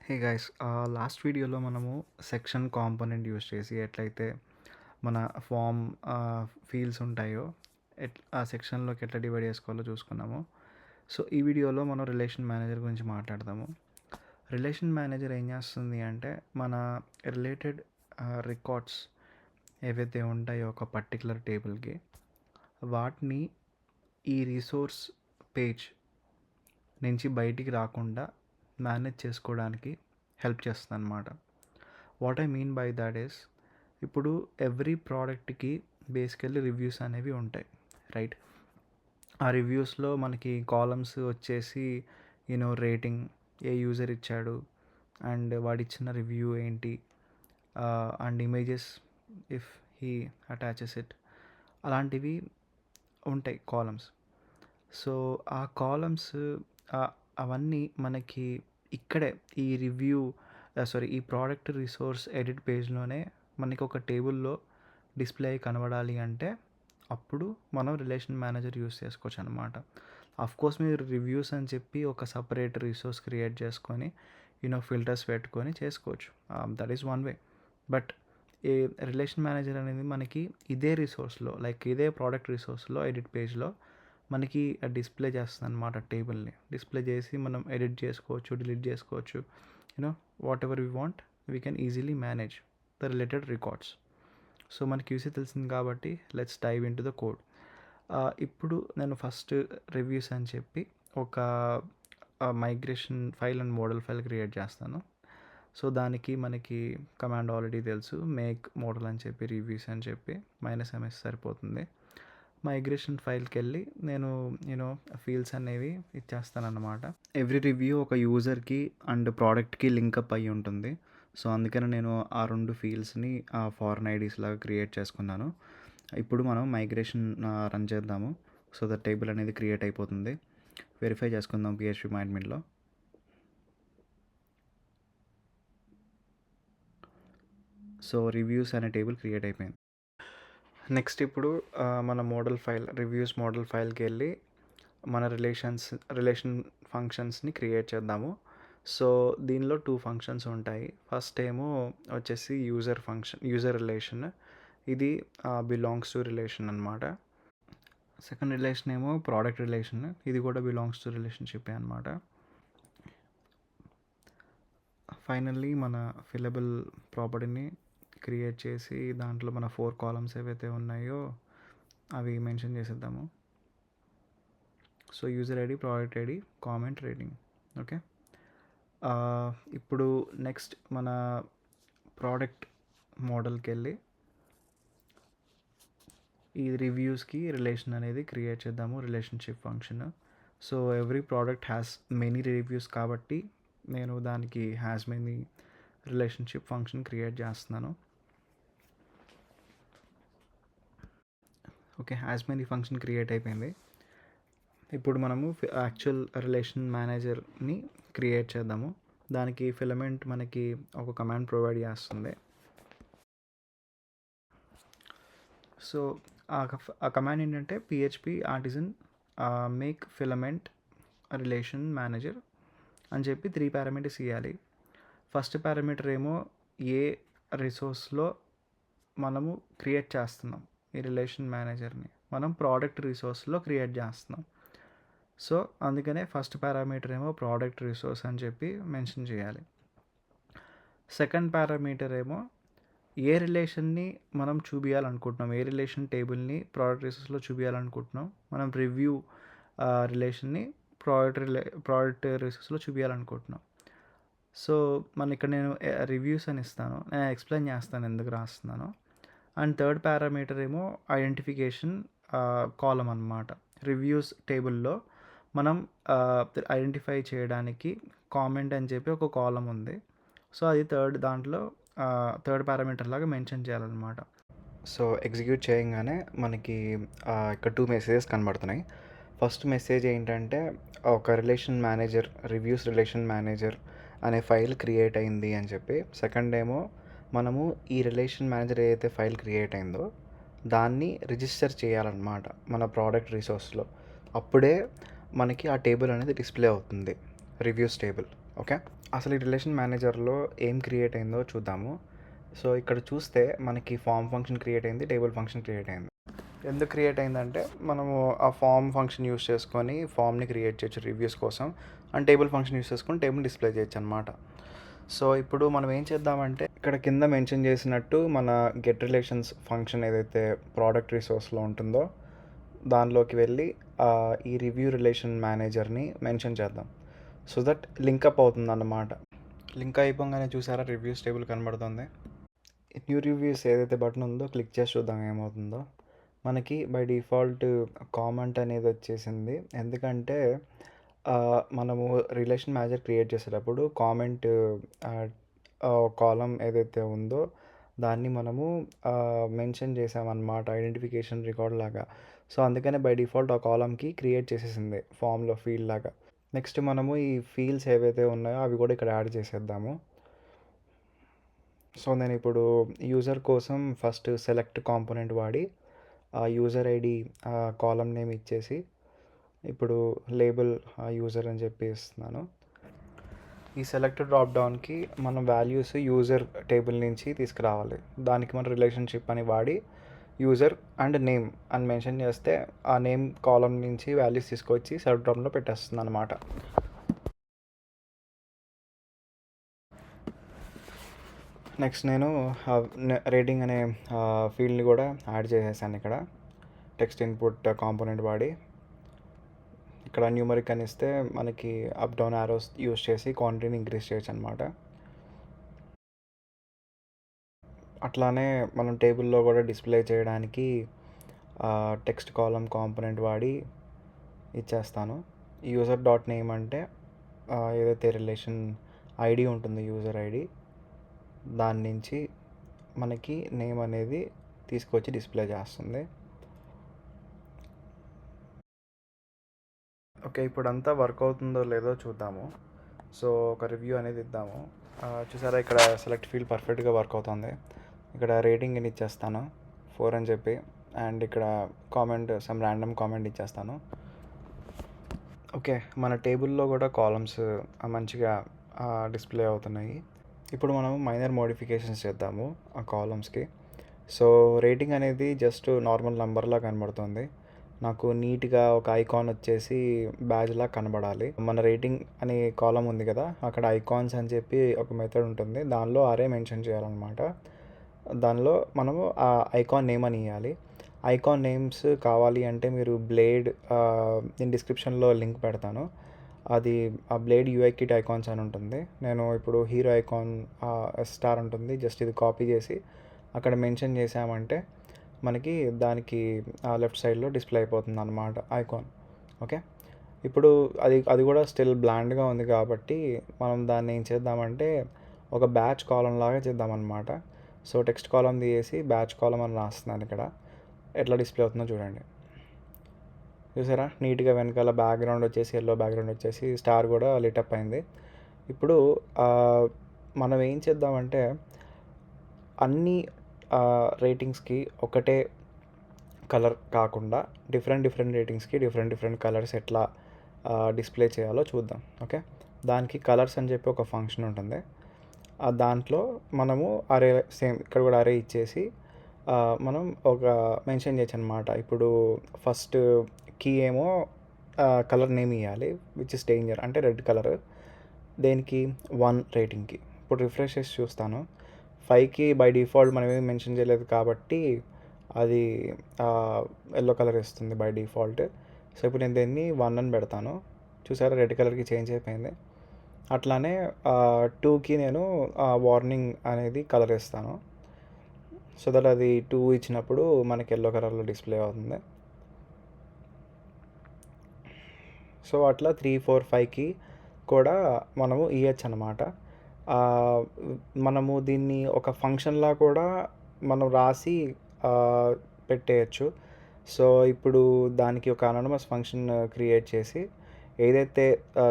Hey guys last వీడియోలో మనము section component use చేసి ఎట్లయితే మన ఫామ్ ఫీల్డ్స్ ఉంటాయో ఆ సెక్షన్లోకి ఎట్లా డివైడ్ చేసుకోవాలో చూసుకున్నాము. సో ఈ వీడియోలో మనం రిలేషన్ మేనేజర్ గురించి మాట్లాడదాము. రిలేషన్ మేనేజర్ ఏం చేస్తుంది అంటే మన రిలేటెడ్ రికార్డ్స్ ఏవైతే ఉంటాయో ఒక పర్టికులర్ టేబుల్కి వాటిని ఈ రిసోర్స్ పేజ్ నుంచి బయటికి రాకుండా మేనేజ్ చేసుకోవడానికి హెల్ప్ చేస్తుంది అనమాట. What I mean by that is, ఇప్పుడు ఎవ్రీ ప్రోడక్ట్కి బేసికల్లీ రివ్యూస్ అనేవి ఉంటాయి, రైట్? ఆ రివ్యూస్లో మనకి కాలమ్స్ వచ్చేసి రేటింగ్, ఏ యూజర్ ఇచ్చాడు అండ్ వాడిచ్చిన రివ్యూ ఏంటి, and images if he attaches it, అలాంటివి ఉంటాయి కాలమ్స్. సో ఆ కాలమ్స్ అవన్నీ మనకి ఇక్కడే ఈ ఈ ప్రోడక్ట్ రిసోర్స్ ఎడిట్ పేజ్లోనే మనకి ఒక టేబుల్లో డిస్ప్లే కనబడాలి అంటే అప్పుడు మనం రిలేషన్ మేనేజర్ యూస్ చేసుకోవచ్చు అనమాట. కోర్స్ మీరు రివ్యూస్ అని చెప్పి ఒక సపరేట్ రిసోర్స్ క్రియేట్ చేసుకొని ఫిల్టర్స్ పెట్టుకొని చేసుకోవచ్చు. That is one way. But A relation manager అనేది మనకి ఇదే రిసోర్స్లో, లైక్ ఇదే ప్రోడక్ట్ రిసోర్స్లో ఎడిట్ పేజ్లో మనకి డిస్ప్లే చేస్తుంది అనమాట. టేబుల్ని డిస్ప్లే చేసి మనం ఎడిట్ చేసుకోవచ్చు, డిలీట్ చేసుకోవచ్చు. Whatever we want we can easily manage the related records. So మనకి యూసీ తెలిసింది కాబట్టి let's dive into the code. ఇప్పుడు నేను ఫస్ట్ రివ్యూస్ అని చెప్పి ఒక migration file and model file create చేస్తాను. సో దానికి మనకి కమాండ్ ఆల్రెడీ తెలుసు, మేక్ మోడల్ అని చెప్పి రివ్యూస్ అని చెప్పి -ms సరిపోతుంది. మైగ్రేషన్ ఫైల్కి వెళ్ళి నేను ఫీల్డ్స్ అనేవి ఇచ్చేస్తాను అన్నమాట. ఎవ్రీ రివ్యూ ఒక యూజర్కి అండ్ ప్రోడక్ట్కి లింకప్ అయ్యి ఉంటుంది. సో అందుకని నేను ఆ రెండు ఫీల్డ్స్ని ఫారెన్ ఐడీస్ లాగా క్రియేట్ చేసుకున్నాను. ఇప్పుడు మనం మైగ్రేషన్ రన్ చేద్దాము. సో ద టేబుల్ అనేది క్రియేట్ అయిపోతుంది. వెరిఫై చేసుకుందాం PHP MyAdminలో. సో రివ్యూస్ అనే టేబుల్ క్రియేట్ అయిపోయింది. నెక్స్ట్ ఇప్పుడు మన మోడల్ ఫైల్, రివ్యూస్ మోడల్ ఫైల్కి వెళ్ళి మన రిలేషన్ ఫంక్షన్స్ని క్రియేట్ చేద్దాము. సో దీనిలో 2 ఫంక్షన్స్ ఉంటాయి. ఫస్ట్ ఏమో వచ్చేసి యూజర్ రిలేషన్, ఇది బిలాంగ్స్ టు రిలేషన్ అనమాట. సెకండ్ రిలేషన్ ఏమో ప్రోడక్ట్ రిలేషన్, ఇది కూడా బిలాంగ్స్ టు రిలేషన్షిప్ అనమాట. ఫైనల్లీ మన ఫిలబుల్ ప్రాపర్టీని క్రియేట్ చేసి దాంట్లో మన 4 కాలమ్స్ ఏవైతే ఉన్నాయో అవి మెన్షన్ చేసేద్దాము. So user ID, product ID, comment, rating. Okay, ఇప్పుడు నెక్స్ట్ మన ప్రోడక్ట్ మోడల్కి వెళ్ళి ఈ రివ్యూస్కి రిలేషన్ అనేది క్రియేట్ చేద్దాము, relationship function. So every product has many reviews కాబట్టి నేను దానికి has many relationship function create చేస్తున్నాను. Okay, has many function create అయిపోయింది. ఇప్పుడు మనము యాక్చువల్ రిలేషన్ మేనేజర్ని క్రియేట్ చేద్దాము. దానికి ఫిలమెంట్ మనకి ఒక కమాండ్ ప్రొవైడ్ చేస్తుంది. సో ఆ కమాండ్ ఏంటంటే PHP artisan make filament relation manager అని చెప్పి 3 పారామీటర్స్ ఇవ్వాలి. ఫస్ట్ పారామీటర్ ఏమో ఏ రిసోర్స్లో మనము క్రియేట్ చేస్తున్నాం ఈ రిలేషన్ మేనేజర్ని, మనం ప్రోడక్ట్ రిసోర్స్లో క్రియేట్ చేస్తున్నాం. సో అందుకనే ఫస్ట్ పారామీటర్ ఏమో ప్రోడక్ట్ రిసోర్స్ అని చెప్పి మెన్షన్ చేయాలి. సెకండ్ పారామీటర్ ఏమో ఏ రిలేషన్ని మనం చూపించాలనుకుంటున్నాం, ఏ రిలేషన్ టేబుల్ని ప్రోడక్ట్ రిసోర్స్లో చూపించాలనుకుంటున్నాం. మనం రివ్యూ రిలేషన్ని ప్రోడక్ట్ రిసోర్స్లో చూపించాలనుకుంటున్నాం. సో ఇక్కడ నేను రివ్యూస్ అని ఇస్తాను, నేను ఎక్స్ప్లెయిన్ చేస్తాను ఎందుకు రాస్తున్నాను. అండ్ థర్డ్ పారామీటర్ ఏమో ఐడెంటిఫికేషన్ కాలం అన్నమాట. రివ్యూస్ టేబుల్లో మనం ఐడెంటిఫై చేయడానికి కామెంట్ అని చెప్పి ఒక కాలం ఉంది. సో అది దాంట్లో థర్డ్ పారామీటర్ లాగా మెన్షన్ చేయాలన్నమాట. సో ఎగ్జిక్యూట్ చేయగానే మనకి ఇక్కడ 2 మెసేజెస్ కనబడుతున్నాయి. ఫస్ట్ మెసేజ్ ఏంటంటే ఒక relation manager, reviews relation manager అనే ఫైల్ క్రియేట్ అయింది అని చెప్పి. సెకండ్ ఏమో మనము ఈ రిలేషన్ మేనేజర్ ఏదైతే ఫైల్ క్రియేట్ అయిందో దాన్ని రిజిస్టర్ చేయాలన్నమాట మన ప్రోడక్ట్ రిసోర్స్లో. అప్పుడే మనకి ఆ టేబుల్ అనేది డిస్ప్లే అవుతుంది, రివ్యూస్ టేబుల్. ఓకే. అసలు ఈ రిలేషన్ మేనేజర్‌లో ఏం క్రియేట్ అయిందో చూద్దాము. సో, ఇక్కడ చూస్తే మనకి ఫార్మ్ ఫంక్షన్ క్రియేట్ అయింది. టేబుల్ ఫంక్షన్ క్రియేట్ అయింది. ఎందుకు క్రియేట్ అయిందంటే మనము ఆ ఫార్మ్ ఫంక్షన్ యూస్ చేసుకొని ఫామ్‌ని క్రియేట్ చేయొచ్చు రివ్యూస్ కోసం. అండ్ టేబుల్ ఫంక్షన్ యూస్ చేసుకొని టేబుల్‌ని డిస్‌ప్లే చేయొచ్చనమాట. సో, ఇప్పుడు మనం ఏం చేద్దామంటే ఇక్కడ కింద మెన్షన్ చేసినట్టు మన గెట్ రిలేషన్స్ ఫంక్షన్ ఏదైతే ప్రోడక్ట్ రిసోర్స్‌లో ఉంటుందో దానిలోకి వెళ్ళి ఈ రివ్యూ రిలేషన్ మేనేజర్‌ని మెన్షన్ చేద్దాం. సో దట్ లింకప్ అవుతుందన్నమాట. లింక్ అయిపోగానే చూసారా రివ్యూస్ టేబుల్ కనబడుతుంది. న్యూ రివ్యూస్ ఏదైతే బటన్ ఉందో క్లిక్ చేసి చూద్దాం ఏమవుతుందో. మనకి బై డిఫాల్ట్ కామెంట్ అనేది వచ్చేసింది. ఎందుకంటే మనము రిలేషన్ మేనేజర్ క్రియేట్ చేసేటప్పుడు కామెంట్ కాలం ఏదైతే ఉందో దాన్ని మనము మెన్షన్ చేసామన్నమాట ఐడెంటిఫికేషన్ రికార్డ్ లాగా. సో అందుకనే బై డిఫాల్ట్ ఆ కాలంకి క్రియేట్ చేసేసింది ఫామ్లో ఫీల్డ్ లాగా. నెక్స్ట్ మనము ఈ ఫీల్డ్స్ ఏవైతే ఉన్నాయో అవి కూడా ఇక్కడ యాడ్ చేసేద్దాము. సో నేను ఇప్పుడు యూజర్ కోసం ఫస్ట్ సెలెక్ట్ కాంపోనెంట్ వాడి ఆ యూజర్ ఐడి కాలం నేమ్ ఇచ్చేసి ఇప్పుడు లేబుల్ యూజర్ అని చెప్పి ఇస్తున్నాను. ఈ సెలెక్ట్ డ్రాప్ డౌన్కి మనం వాల్యూస్ యూజర్ టేబుల్ నుంచి తీసుకురావాలి. దానికి మన రిలేషన్షిప్ అని వాడి యూజర్ అండ్ నేమ్ అని మెన్షన్ చేస్తే ఆ నేమ్ కాలం నుంచి వాల్యూస్ తీసుకొచ్చి సెలెక్ట్ డ్రాప్లో పెట్టేస్తుంది అనమాట. నెక్స్ట్ నేను రేటింగ్ అనే ఫీల్డ్ని కూడా యాడ్ చేసేసాను ఇక్కడ టెక్స్ట్ ఇన్పుట్ కాంపోనెంట్ వాడి. ఇక్కడ న్యూమరిక్ అని ఇస్తే మనకి అప్ డౌన్ యారోస్ యూస్ చేసి క్వాంటిటీని ఇంక్రీజ్ చేయొచ్చు అనమాట. అట్లానే మనం టేబుల్లో కూడా డిస్ప్లే చేయడానికి టెక్స్ట్ కాలం కాంపోనెంట్ వాడి ఇచ్చేస్తాను. యూజర్ డాట్ నేమ్ అంటే ఏదైతే రిలేషన్ ఐడి ఉంటుంది యూజర్ ఐడి దాని నుంచి మనకి నేమ్ అనేది తీసుకొచ్చి డిస్ప్లే చేస్తుంది. ఓకే, ఇప్పుడంతా వర్క్ అవుతుందో లేదో చూద్దాము. సో ఒక రివ్యూ అనేది ఇద్దాము. చూసారా ఇక్కడ సెలెక్ట్ ఫీల్డ్ పర్ఫెక్ట్గా వర్క్ అవుతుంది. ఇక్కడ రేటింగ్ అని ఇచ్చేస్తాను 4 అని చెప్పి. అండ్ ఇక్కడ కామెంట్ సమ్ ర్యాండమ్ కామెంట్ ఇచ్చేస్తాను. ఓకే, మన టేబుల్లో కూడా కాలమ్స్ మంచిగా డిస్ప్లే అవుతున్నాయి. ఇప్పుడు మనం మైనర్ మోడిఫికేషన్స్ చేద్దాము ఆ కాలమ్స్కి. సో రేటింగ్ అనేది జస్ట్ నార్మల్ నెంబర్లా కనబడుతుంది. నాకు నీట్గా ఒక ఐకాన్ వచ్చేసి బ్యాజ్లా కనబడాలి. మన రేటింగ్ అనే కాలం ఉంది కదా, అక్కడ ఐకాన్స్ అని చెప్పి ఒక మెథడ్ ఉంటుంది. దానిలో అరే మెన్షన్ చేయాలన్నమాట. దానిలో మనము ఆ ఐకాన్ నేమ్ అని ఇవ్వాలి. ఐకాన్ నేమ్స్ కావాలి అంటే మీరు బ్లేడ్, నేను డిస్క్రిప్షన్లో లింక్ పెడతాను. అది ఆ బ్లేడ్ యూఐ కిట్ ఐకాన్స్ అని ఉంటుంది. నేను ఇప్పుడు హీరో ఐకాన్ స్టార్ ఉంటుంది, జస్ట్ ఇది కాపీ చేసి అక్కడ మెన్షన్ చేసామంటే మనకి దానికి లెఫ్ట్ సైడ్లో డిస్ప్లే అయిపోతుంది అన్నమాట ఐకాన్. ఓకే, ఇప్పుడు అది కూడా స్టిల్ బ్లాండ్గా ఉంది కాబట్టి మనం దాన్ని ఏం చేద్దామంటే ఒక బ్యాచ్ కాలం లాగా చేద్దామన్నమాట. సో టెక్స్ట్ కాలం తీసేసి బ్యాచ్ కాలం అని రాస్తున్నాను. ఇక్కడ ఎట్లా డిస్ప్లే అవుతుందో చూడండి. చూసారా నీట్గా వెనకాల బ్యాక్గ్రౌండ్ వచ్చేసి ఎల్లో బ్యాక్గ్రౌండ్ వచ్చేసి స్టార్ కూడా లిటప్ అయింది. ఇప్పుడు మనం ఏం చేద్దామంటే అన్ని రేటింగ్స్కి ఒకటే కలర్ కాకుండా డిఫరెంట్ రేటింగ్స్కి డిఫరెంట్ కలర్స్ ఎట్లా డిస్ప్లే చేయాలో చూద్దాం. ఓకే, దానికి కలర్స్ అని చెప్పి ఒక ఫంక్షన్ ఉంటుంది. దాంట్లో మనము అరే సేమ్ ఇక్కడ కూడా అరే ఇచ్చేసి మనం ఒక మెన్షన్ చేయొచ్చు అనమాట. ఇప్పుడు ఫస్ట్ కీ ఏమో కలర్ నేమ్ ఇవ్వాలి విచ్ ఇస్ డేంజర్ అంటే రెడ్ కలర్. దేనికి 1 రేటింగ్కి. ఇప్పుడు రిఫ్రెష్ చేసి చూస్తాను. 5కి బై డిఫాల్ట్ మనం ఏమి మెన్షన్ చేయలేదు కాబట్టి అది ఎల్లో కలర్ ఇస్తుంది బై డిఫాల్ట్. సో ఇప్పుడు నేను దీన్ని 1 అని పెడతాను. చూసారా రెడ్ కలర్కి చేంజ్ అయిపోయింది. అట్లానే 2కి నేను వార్నింగ్ అనేది కలర్ ఇస్తాను. సో దట్ అది 2 ఇచ్చినప్పుడు మనకి ఎల్లో కలర్లో డిస్ప్లే అవుతుంది. సో అట్లా 3, 4, 5కి కూడా మనము ఇవ్వచ్చు అనమాట. మనము దీన్ని ఒక ఫంక్షన్లా కూడా మనం రాసి పెట్టేయచ్చు. సో ఇప్పుడు దానికి ఒక అనానమస్ ఫంక్షన్ క్రియేట్ చేసి ఏదైతే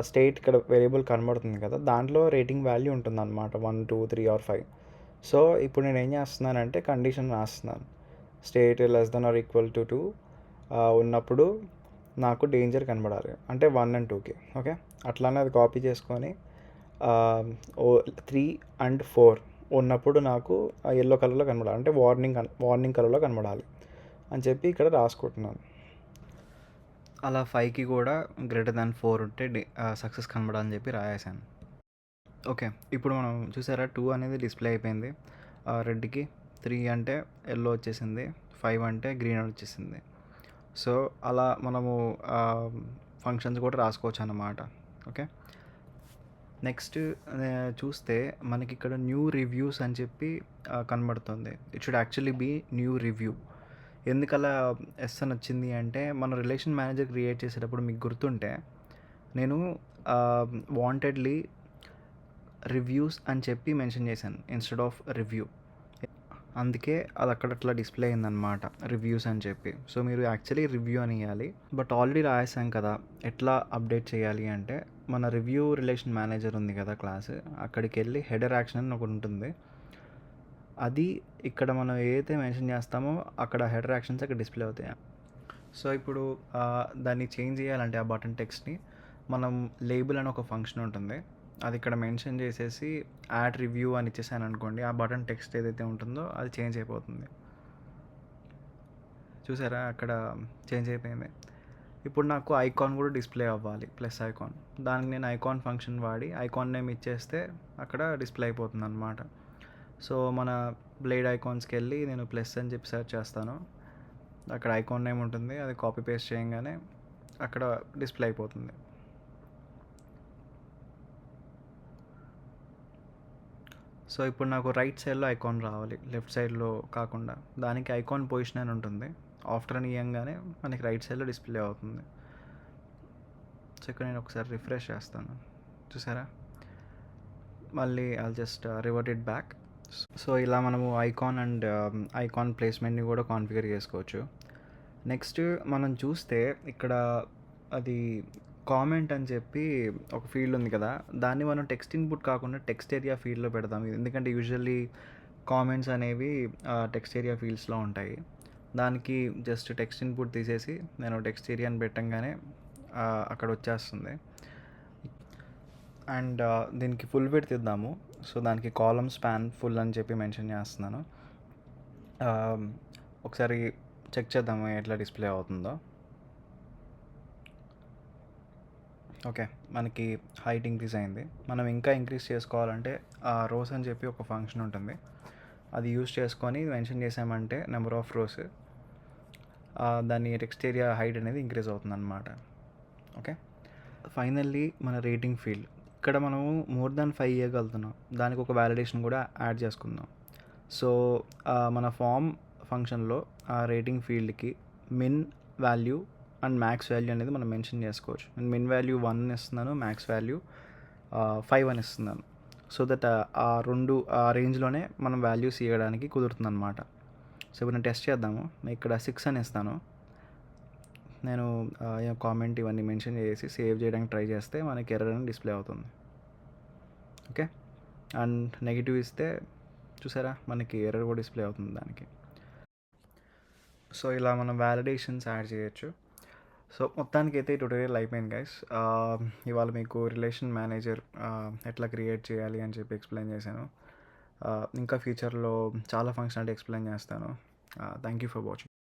స్టేట్ ఇక్కడ వేరియబుల్ కనబడుతుంది కదా, దాంట్లో రేటింగ్ వాల్యూ ఉంటుంది అనమాట 1, 2, 3 or 5. సో ఇప్పుడు నేను ఏం చేస్తున్నానంటే కండిషన్ రాస్తున్నాను. State less then or equal to 2 ఉన్నప్పుడు నాకు డేంజర్ కనబడాలి అంటే 1 and 2కి. ఓకే, అట్లానే అది కాపీ చేసుకొని ఓ 3 అండ్ 4 ఉన్నప్పుడు నాకు యెల్లో కలర్లో కనబడాలి, అంటే వార్నింగ్ కలర్లో కనబడాలి అని చెప్పి ఇక్కడ రాసుకుంటున్నాను. అలా 5కి కూడా >4 ఉంటే సక్సెస్ కనబడాలని చెప్పి రాయేసాను. ఓకే, ఇప్పుడు మనం చూసారా 2 అనేది డిస్ప్లే అయిపోయింది రెడ్కి, 3 అంటే ఎల్లో వచ్చేసింది, 5 అంటే గ్రీన్ వచ్చేసింది. సో అలా మనము ఫంక్షన్స్ కూడా రాసుకోవచ్చు అన్నమాట. ఓకే, నెక్స్ట్ చూస్తే మనకి ఇక్కడ న్యూ రివ్యూస్ అని చెప్పి కనబడుతుంది. It should actually be new review. ఎందుకలా ఎస్ అని వచ్చింది అంటే, మన రిలేషన్ మేనేజర్ క్రియేట్ చేసేటప్పుడు మీకు గుర్తుంటే నేను వాంటెడ్లీ రివ్యూస్ అని చెప్పి మెన్షన్ చేశాను ఇన్స్టెడ్ ఆఫ్ రివ్యూ. అందుకే అది అక్కడ అట్లా డిస్ప్లే అయిందనమాట, రివ్యూస్ అని చెప్పి. సో మీరు యాక్చువల్లీ రివ్యూ అని ఇవ్వాలి, బట్ ఆల్రెడీ రాసాం కదా. ఎట్లా అప్డేట్ చేయాలి అంటే, మన రివ్యూ రిలేషన్ మేనేజర్ ఉంది కదా క్లాస్, అక్కడికి వెళ్ళి హెడర్ యాక్షన్ అని ఒకటి ఉంటుంది. అది ఇక్కడ మనం ఏదైతే మెన్షన్ చేస్తామో అక్కడ హెడర్ యాక్షన్స్ అక్కడ డిస్ప్లే అవుతాయి. సో ఇప్పుడు దాన్ని చేంజ్ చేయాలంటే ఆ బటన్ టెక్స్ట్ని మనం లేబుల్ అని ఒక ఫంక్షన్ ఉంటుంది, అది ఇక్కడ మెన్షన్ చేసేసి యాడ్ రివ్యూ అని ఇచ్చేసాను అనుకోండి, ఆ బటన్ టెక్స్ట్ ఏదైతే ఉంటుందో అది చేంజ్ అయిపోతుంది. చూసారా అక్కడ చేంజ్ అయిపోయింది. ఇప్పుడు నాకు ఐకాన్ కూడా డిస్ప్లే అవ్వాలి, ప్లస్ ఐకాన్. దానికి నేను ఐకాన్ ఫంక్షన్ వాడి ఐకాన్ నేమ్ ఇచ్చేస్తే అక్కడ డిస్ప్లే అయిపోతుంది అనమాట. సో మన బ్లేడ్ ఐకాన్స్కి వెళ్ళి నేను ప్లస్ అని చెప్పి సెర్చ్ చేస్తాను, అక్కడ ఐకాన్ నేమ్ ఉంటుంది, అది కాపీ పేస్ట్ చేయగానే అక్కడ డిస్ప్లే అయిపోతుంది. సో ఇప్పుడు నాకు రైట్ సైడ్లో ఐకాన్ రావాలి, లెఫ్ట్ సైడ్లో కాకుండా. దానికి ఐకాన్ పొజిషన్ అని ఉంటుంది, ఆఫ్టర్ అని ఇవ్వగానే మనకి రైట్ సైడ్లో డిస్ప్లే అవుతుంది. సో ఇక్కడ నేను ఒకసారి రిఫ్రెష్ చేస్తాను, చూసారా, మళ్ళీ I just revert it back. So ఇలా మనము ఐకాన్ అండ్ ఐకాన్ ప్లేస్మెంట్ని కూడా కాన్ఫిగర్ చేసుకోవచ్చు. నెక్స్ట్ మనం చూస్తే ఇక్కడ అది కామెంట్ అని చెప్పి ఒక ఫీల్డ్ ఉంది కదా, దాన్ని మనం టెక్స్ట్ ఇన్పుట్ కాకుండా టెక్స్ట్ ఏరియా ఫీల్డ్లో పెడదాం. ఎందుకంటే యూజువల్లీ కామెంట్స్ అనేవి టెక్స్ట్ ఏరియా ఫీల్డ్స్లో ఉంటాయి. దానికి జస్ట్ టెక్స్ట్ ఇన్పుట్ తీసేసి నేను టెక్స్ట్ ఏరియాని పెట్టంగానే అక్కడ వచ్చేస్తుంది. అండ్ దీనికి ఫుల్ విడ్త్ ఇద్దాము. సో దానికి కాలమ్ స్పాన్ ఫుల్ అని చెప్పి మెన్షన్ చేస్తున్నాను. ఒకసారి చెక్ చేద్దాము ఎట్లా డిస్ప్లే అవుతుందో. ఓకే, మనకి హైట్ ఇంక్రీజ్ అయింది. మనం ఇంకా ఇంక్రీజ్ చేసుకోవాలంటే రోస్ అని చెప్పి ఒక ఫంక్షన్ ఉంటుంది, అది యూజ్ చేసుకొని మెన్షన్ చేసామంటే నెంబర్ ఆఫ్ రోస్, దాని టెక్స్ట్ ఏరియా హైట్ అనేది ఇంక్రీజ్ అవుతుంది అన్నమాట. ఓకే, ఫైనల్లీ మన రేటింగ్ ఫీల్డ్, ఇక్కడ మనము మోర్ దాన్ 5 ఇవ్వగలుగుతున్నాం, దానికి ఒక వ్యాలిడేషన్ కూడా యాడ్ చేసుకుందాం. సో మన ఫామ్ ఫంక్షన్లో ఆ రేటింగ్ ఫీల్డ్కి మిన్ వాల్యూ అండ్ మ్యాక్స్ వాల్యూ అనేది మనం మెన్షన్ చేసుకోవచ్చు. నేను మిన్ వాల్యూ 1 ఇస్తున్నాను, మ్యాక్స్ వాల్యూ 5 అని ఇస్తున్నాను. సో దట్ ఆ రేంజ్లోనే మనం వాల్యూస్ ఇవ్వడానికి కుదురుతుంది అనమాట. సో ఇప్పుడు నేను టెస్ట్ చేద్దాము. ఇక్కడ 6 అని ఇస్తాను. నేను కామెంట్ ఇవన్నీ మెన్షన్ చేసి సేవ్ చేయడానికి ట్రై చేస్తే మనకి ఎర్రర్ అని డిస్ప్లే అవుతుంది. ఓకే, అండ్ నెగిటివ్ ఇస్తే చూసారా మనకి ఎర్రర్ కూడా డిస్ప్లే అవుతుంది దానికి. సో ఇలా మనం వ్యాలిడేషన్స్ యాడ్ చేయొచ్చు. సో మొత్తానికి అయితే ఈ ట్యుటోరియల్ అయిపోయింది గైస్. ఇవాళ మీకు రిలేషన్ మేనేజర్ ఎట్లా క్రియేట్ చేయాలి అని చెప్పి ఎక్స్ప్లెయిన్ చేశాను. ఇంకా ఫ్యూచర్లో చాలా ఫంక్షనాలిటీ ఎక్స్ప్లెయిన్ చేస్తాను. Thank you for watching.